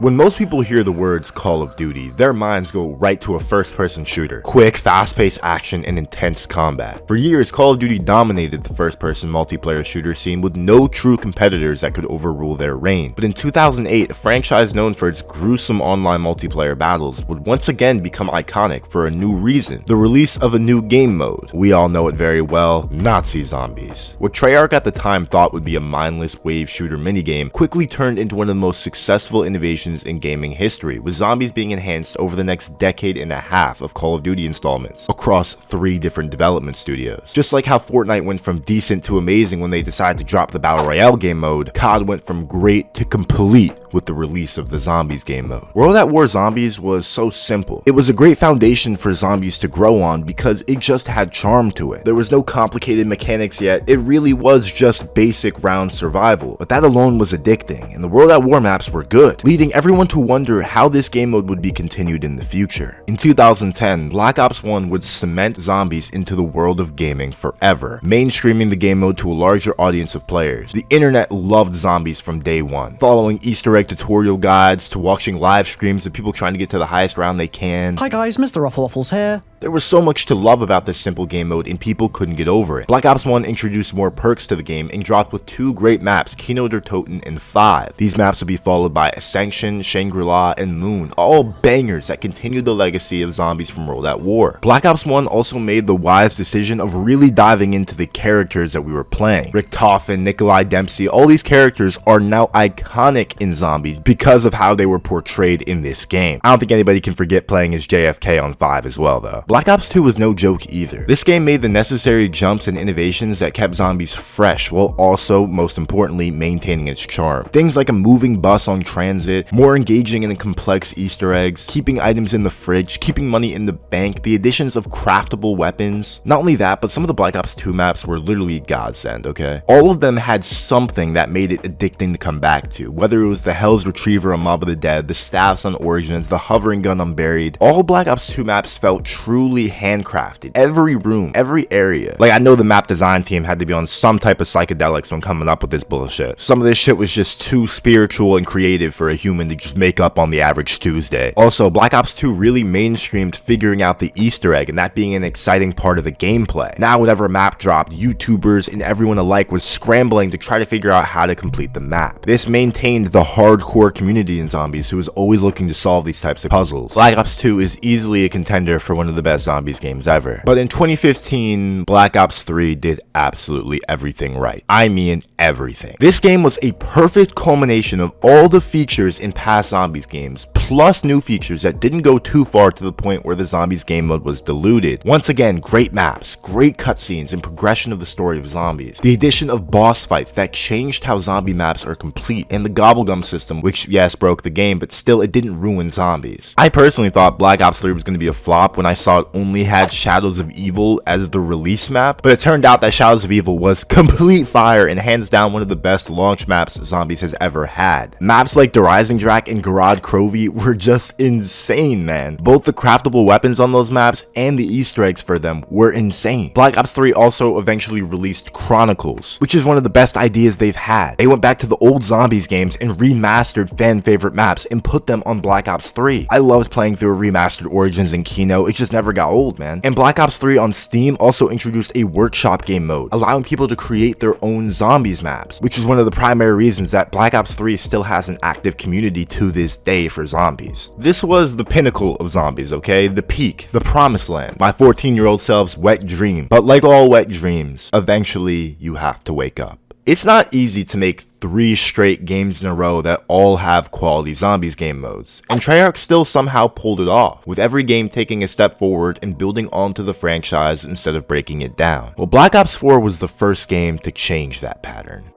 When most people hear the words Call of Duty, their minds go right to a first-person shooter. Quick, fast-paced action and intense combat. For years, Call of Duty dominated the first-person multiplayer shooter scene with no true competitors that could overrule their reign. But in 2008, a franchise known for its gruesome online multiplayer battles would once again become iconic for a new reason: the release of a new game mode. We all know it very well: Nazi zombies. What Treyarch at the time thought would be a mindless wave shooter minigame quickly turned into one of the most successful innovations in gaming history, with zombies being enhanced over the next decade and a half of Call of Duty installments across 3 different development studios. Just like how Fortnite went from decent to amazing when they decided to drop the Battle Royale game mode, CoD went from great to complete with the release of the Zombies game mode. World at War Zombies was so simple. It was a great foundation for zombies to grow on because it just had charm to it. There was no complicated mechanics yet, it really was just basic round survival, but that alone was addicting, and the World at War maps were good, leading everyone to wonder how this game mode would be continued in the future. In 2010, Black Ops 1 would cement zombies into the world of gaming forever, mainstreaming the game mode to a larger audience of players. The internet loved zombies from day one, following Easter egg tutorial guides to watching live streams of people trying to get to the highest round they can. Hi guys, Mr. Rufflewaffles here. There was so much to love about this simple game mode and people couldn't get over it. Black Ops 1 introduced more perks to the game and dropped with 2 great maps, Kino der Toten and 5. These maps would be followed by Ascension, Shangri-La, and Moon, all bangers that continued the legacy of zombies from World at War. Black Ops 1 also made the wise decision of really diving into the characters that we were playing. Richtofen, Nikolai Dempsey, all these characters are now iconic in zombies because of how they were portrayed in this game. I don't think anybody can forget playing as JFK on 5 as well though. Black Ops 2 was no joke either. This game made the necessary jumps and innovations that kept zombies fresh while also, most importantly, maintaining its charm. Things like a moving bus on transit, more engaging and complex Easter eggs, keeping items in the fridge, keeping money in the bank, the additions of craftable weapons. Not only that, but some of the Black Ops 2 maps were literally godsend, okay? All of them had something that made it addicting to come back to, whether it was the Hell's Retriever on Mob of the Dead, the staffs on Origins, the hovering gun on Buried. All Black Ops 2 maps felt truly handcrafted. Every room, every area. Like, I know the map design team had to be on some type of psychedelics when coming up with this bullshit. Some of this shit was just too spiritual and creative for a human to just make up on the average Tuesday. Also, Black Ops 2 really mainstreamed figuring out the Easter egg and that being an exciting part of the gameplay. Now, whenever a map dropped, YouTubers and everyone alike was scrambling to try to figure out how to complete the map. This maintained the hardcore community in zombies who was always looking to solve these types of puzzles. Black Ops 2 is easily a contender for one of the best zombies games ever. But in 2015, Black Ops 3 did absolutely everything right. I mean everything. This game was a perfect culmination of all the features in past zombies games, plus new features that didn't go too far to the point where the zombies game mode was diluted. Once again, great maps, great cutscenes, and progression of the story of zombies. The addition of boss fights that changed how zombie maps are complete, and the gobblegum system, which yes broke the game, but still it didn't ruin zombies. I personally thought Black Ops 3 was going to be a flop when I saw it only had Shadows of Evil as the release map, but it turned out that Shadows of Evil was complete fire and hands down one of the best launch maps zombies has ever had. Maps like the Rising Drac and Garad Crovy were just insane, man. Both the craftable weapons on those maps and the Easter eggs for them were insane. Black Ops 3 also eventually released Chronicles, which is one of the best ideas they've had. They went back to the old zombies games and remastered fan favorite maps and put them on Black Ops 3. I loved playing through remastered Origins and Kino, it just never got old, man. And Black Ops 3 on Steam also introduced a workshop game mode, allowing people to create their own zombies maps, which is one of the primary reasons that Black Ops 3 still has an active community to this day for zombies. This was the pinnacle of zombies, okay? The peak, the promised land, my 14-year-old self's wet dream. But like all wet dreams, eventually you have to wake up. It's not easy to make 3 straight games in a row that all have quality zombies game modes, and Treyarch still somehow pulled it off, with every game taking a step forward and building onto the franchise instead of breaking it down. Well, Black Ops 4 was the first game to change that pattern.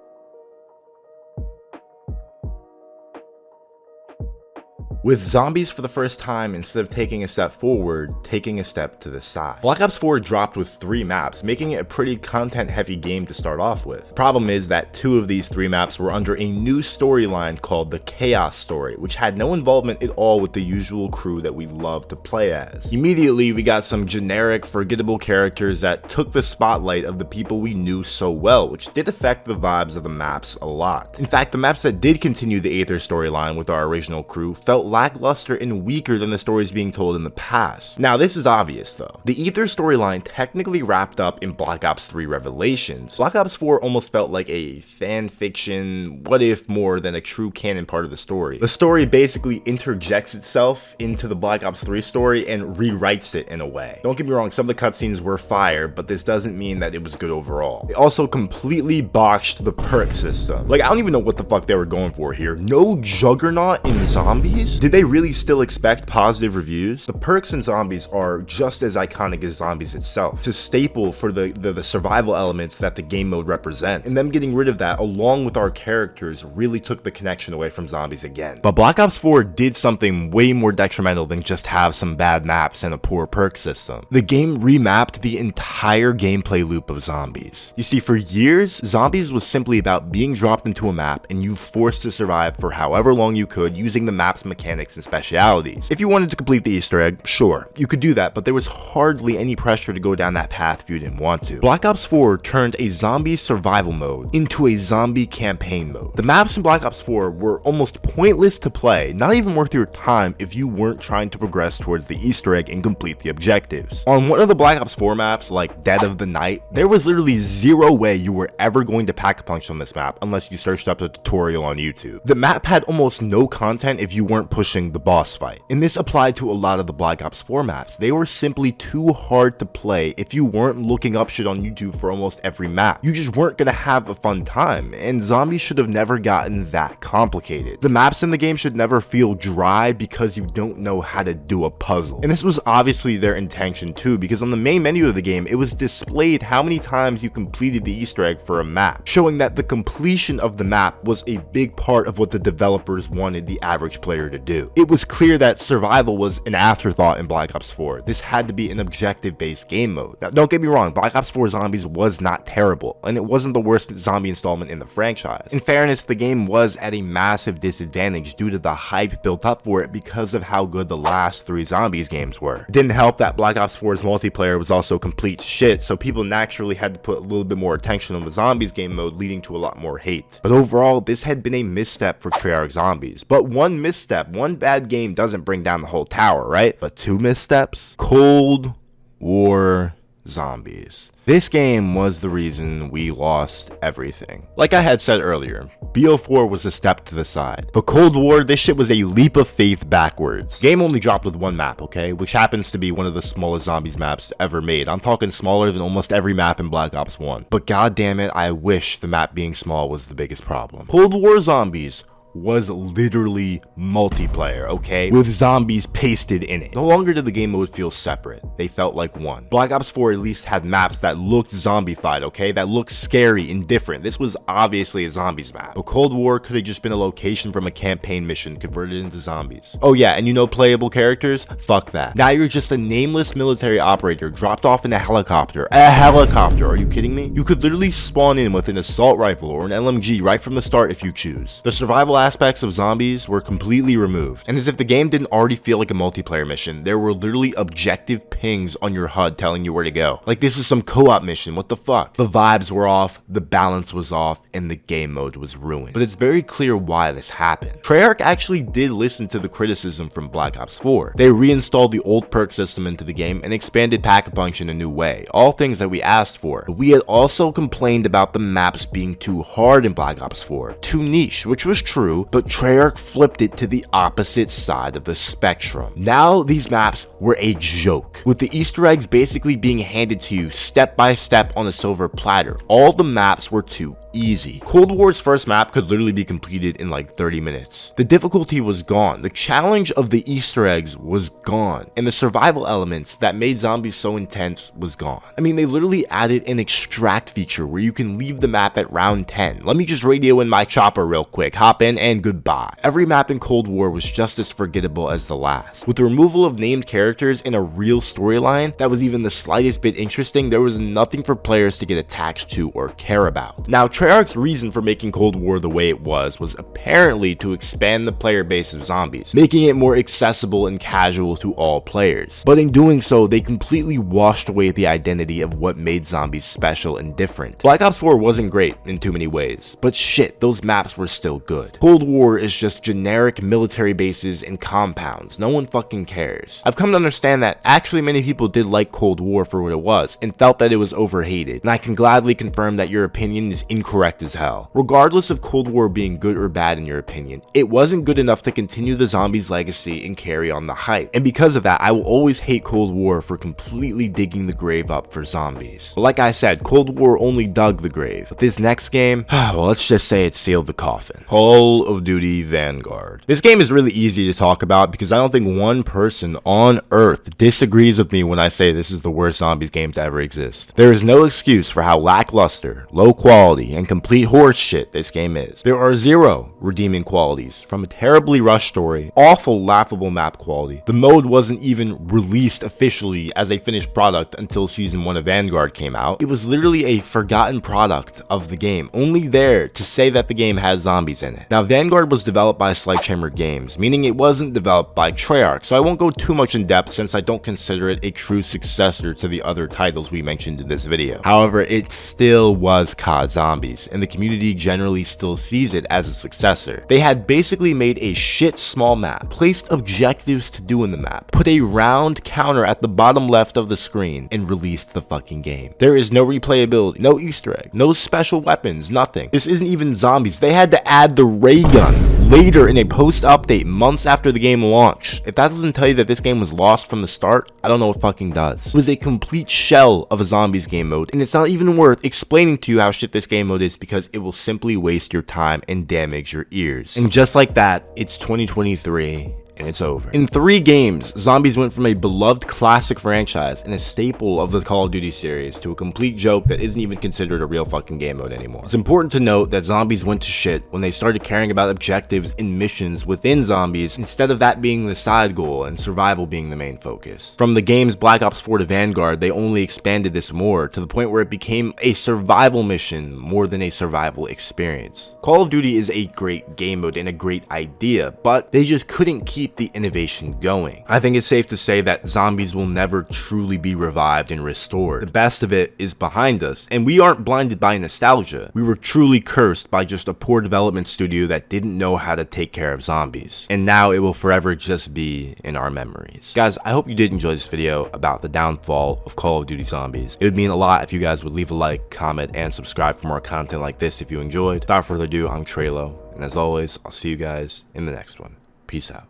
with zombies for the first time, instead of taking a step forward, taking a step to the side. Black Ops 4 dropped with 3 maps, making it a pretty content-heavy game to start off with. Problem is that 2 of these 3 maps were under a new storyline called the Chaos Story, which had no involvement at all with the usual crew that we love to play as. Immediately, we got some generic, forgettable characters that took the spotlight of the people we knew so well, which did affect the vibes of the maps a lot. In fact, the maps that did continue the Aether storyline with our original crew felt lackluster and weaker than the stories being told in the past. Now, this is obvious though. The Aether storyline technically wrapped up in Black Ops 3 Revelations. Black Ops 4 almost felt like a fan fiction, what if more than a true canon part of the story. The story basically interjects itself into the Black Ops 3 story and rewrites it in a way. Don't get me wrong, some of the cutscenes were fire, but this doesn't mean that it was good overall. It also completely botched the perk system. Like, I don't even know what the fuck they were going for here. No Juggernaut in zombies? Did they really still expect positive reviews? The perks in zombies are just as iconic as zombies itself. It's a staple for the survival elements that the game mode represents, and them getting rid of that along with our characters really took the connection away from zombies again. But Black Ops 4 did something way more detrimental than just have some bad maps and a poor perk system. The game remapped the entire gameplay loop of zombies. You see, for years, zombies was simply about being dropped into a map and you forced to survive for however long you could using the map's mechanics and specialities. If you wanted to complete the Easter egg, sure, you could do that, but there was hardly any pressure to go down that path if you didn't want to. Black Ops 4 turned a zombie survival mode into a zombie campaign mode. The maps in Black Ops 4 were almost pointless to play, not even worth your time if you weren't trying to progress towards the Easter egg and complete the objectives. On one of the Black Ops 4 maps, like Dead of the Night, there was literally zero way you were ever going to pack a punch on this map unless you searched up a tutorial on YouTube. The map had almost no content if you weren't pushing the boss fight, and this applied to a lot of the Black Ops 4 maps. They were simply too hard to play if you weren't looking up shit on YouTube for almost every map. You just weren't gonna have a fun time, and zombies should have never gotten that complicated. The maps in the game should never feel dry because you don't know how to do a puzzle. And this was obviously their intention too, because on the main menu of the game, it was displayed how many times you completed the Easter egg for a map, showing that the completion of the map was a big part of what the developers wanted the average player to do. It was clear that survival was an afterthought in Black Ops 4. This had to be an objective-based game mode. Now, don't get me wrong, Black Ops 4 Zombies was not terrible, and it wasn't the worst zombie installment in the franchise. In fairness, the game was at a massive disadvantage due to the hype built up for it because of how good the last 3 Zombies games were. It didn't help that Black Ops 4's multiplayer was also complete shit, so people naturally had to put a little bit more attention on the Zombies game mode, leading to a lot more hate. But overall, this had been a misstep for Treyarch Zombies. But one misstep, one bad game doesn't bring down the whole tower, right? But 2 missteps? Cold War Zombies. This game was the reason we lost everything. Like I had said earlier, BO4 was a step to the side, but Cold War, this shit was a leap of faith backwards. Game only dropped with 1 map, okay, which happens to be one of the smallest zombies maps ever made. I'm talking smaller than almost every map in Black Ops 1. But god damn it, I wish the map being small was the biggest problem. Cold War Zombies was literally multiplayer, okay? With zombies pasted in it. No longer did the game mode feel separate. They felt like one. Black Ops 4 at least had maps that looked zombified, okay? That looked scary and different. This was obviously a zombies map. But Cold War could have just been a location from a campaign mission converted into zombies. Oh yeah, and you know playable characters? Fuck that. Now you're just a nameless military operator dropped off in a helicopter. A helicopter, are you kidding me? You could literally spawn in with an assault rifle or an LMG right from the start if you choose. The survival aspects of zombies were completely removed, and as if the game didn't already feel like a multiplayer mission, there were literally objective pings on your HUD telling you where to go. Like this is some co-op mission, what the fuck? The vibes were off, the balance was off, and the game mode was ruined. But it's very clear why this happened. Treyarch actually did listen to the criticism from Black Ops 4. They reinstalled the old perk system into the game and expanded Pack-a-Punch in a new way, all things that we asked for. But we had also complained about the maps being too hard in Black Ops 4, too niche, which was true, but Treyarch flipped it to the opposite side of the spectrum. Now these maps were a joke, with the Easter eggs basically being handed to you step by step on a silver platter. All the maps were too easy. Cold War's first map could literally be completed in like 30 minutes. The difficulty was gone, the challenge of the Easter eggs was gone, and the survival elements that made zombies so intense was gone. I mean, they literally added an extract feature where you can leave the map at round 10. Let me just radio in my chopper real quick, hop in and goodbye. Every map in Cold War was just as forgettable as the last. With the removal of named characters and a real storyline that was even the slightest bit interesting, there was nothing for players to get attached to or care about. Now, Treyarch's reason for making Cold War the way it was apparently to expand the player base of zombies, making it more accessible and casual to all players. But in doing so, they completely washed away the identity of what made zombies special and different. Black Ops 4 wasn't great in too many ways, but shit, those maps were still good. Cold War is just generic military bases and compounds. No one fucking cares. I've come to understand that actually many people did like Cold War for what it was and felt that it was overhated, and I can gladly confirm that your opinion is incorrect as hell. Regardless of Cold War being good or bad in your opinion, it wasn't good enough to continue the zombies legacy and carry on the hype. And because of that, I will always hate Cold War for completely digging the grave up for zombies. But like I said, Cold War only dug the grave. But this next game, well, let's just say it sealed the coffin. Call of Duty Vanguard. This game is really easy to talk about because I don't think one person on earth disagrees with me when I say this is the worst zombies game to ever exist. There is no excuse for how lackluster, low quality, and complete horse shit this game is. There are zero redeeming qualities, from a terribly rushed story, awful laughable map quality. The mode wasn't even released officially as a finished product until Season 1 of Vanguard came out. It was literally a forgotten product of the game, only there to say that the game has zombies in it. Now, Vanguard was developed by Sledgehammer Games, meaning it wasn't developed by Treyarch, so I won't go too much in depth since I don't consider it a true successor to the other titles we mentioned in this video. However, it still was CoD Zombies, and the community generally still sees it as a successor. They had basically made a shit small map, placed objectives to do in the map, put a round counter at the bottom left of the screen, and released the fucking game. There is no replayability, no Easter egg, no special weapons, nothing. This isn't even zombies. They had to add the ray gun later in a post-update months after the game launched. If that doesn't tell you that this game was lost from the start, I don't know what fucking does. It was a complete shell of a zombies game mode, and it's not even worth explaining to you how shit this game mode is because it will simply waste your time and damage your ears. And just like that, it's 2023. And it's over. In 3 games, zombies went from a beloved classic franchise and a staple of the Call of Duty series to a complete joke that isn't even considered a real fucking game mode anymore. It's important to note that zombies went to shit when they started caring about objectives and missions within zombies instead of that being the side goal and survival being the main focus. From the games Black Ops 4 to Vanguard, they only expanded this more to the point where it became a survival mission more than a survival experience. Call of Duty is a great game mode and a great idea, but they just couldn't keep the innovation going. I think it's safe to say that zombies will never truly be revived and restored. The best of it is behind us, and we aren't blinded by nostalgia. We were truly cursed by just a poor development studio that didn't know how to take care of zombies. And now it will forever just be in our memories. Guys, I hope you did enjoy this video about the downfall of Call of Duty Zombies. It would mean a lot if you guys would leave a like, comment, and subscribe for more content like this if you enjoyed. Without further ado, I'm Treyllo, and as always, I'll see you guys in the next one. Peace out.